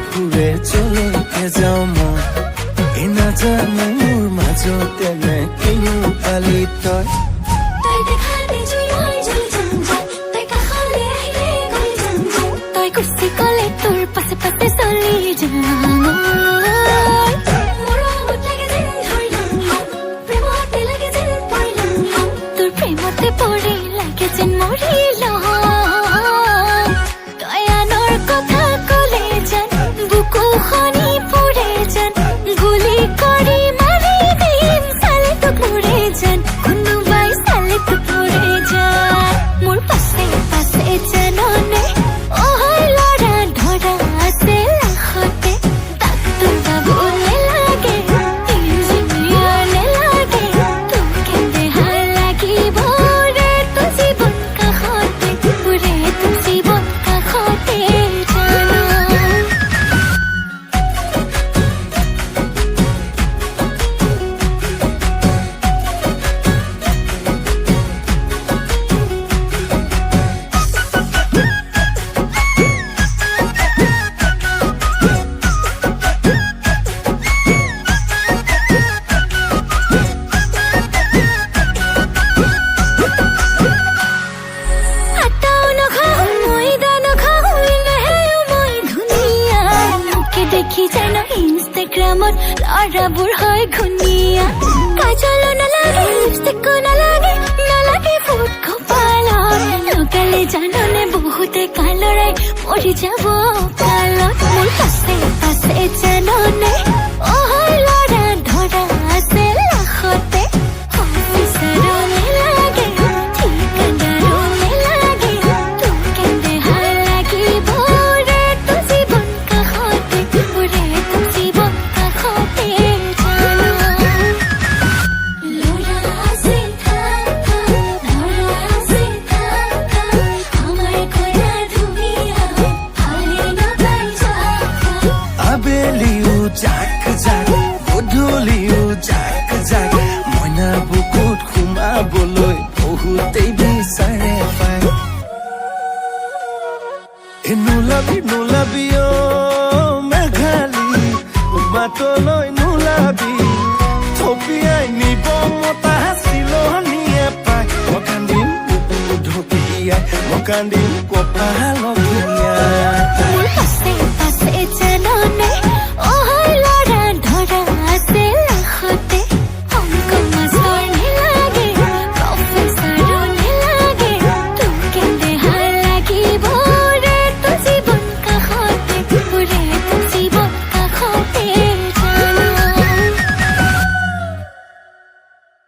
ফুৰে চলৈকে যাওঁ মই এই নাজানো মোৰ মাজতে নে কিনো পালি তই কুচি কলে তোৰ পাছে পাছে চলি যাম তোৰ প্ৰেমতে পৰি লাগে যেন মৰিল তই আনৰ কথা কলে যেন বুকু খনি পুৰে যেন গুলি কৰি মাৰি দিম চালে তোক মৰে যেন কোনোবাই চালে তোক মৰে যেন মোৰ পাছে পাছে জাননে দেখি জানো ইনষ্টাগ্ৰামত ল'ৰাবোৰ হয় ঘুনীয়া কাজলো নালাগে লিপষ্টিকো নালাগে নালাগে ফুট কপালত লগালে জাননে বহুতে কালৰাই মৰি যাব কালত মোৰ পাছে পাছে জাননে ল'ৰা ধৰা আছে লাখতে অফিচাৰো নেলাগে ঠিকাদাৰো নেলাগে তোক কেনে ভাল লাগিব ৰে তোৰ জীৱন কাষতে ৰে তোৰ জীৱন কাষতে ল'ৰা আছে থাকা আমাৰ কইনা ধুনীয়া ভালে নাপাই যাকা আবেলিও জাক জাক গধূলিও জাক জাক মইনা বুকুত সোমাবলৈ বহুতেই বিচাৰে পায় নোলাবি নোলাবি মেঘালী বাটলৈ নোলাবি থপিয়াই নিব মতা চিলনীয়ে পায় মই কান্দিম ঢকিয়াই মই কান্দিম কপাল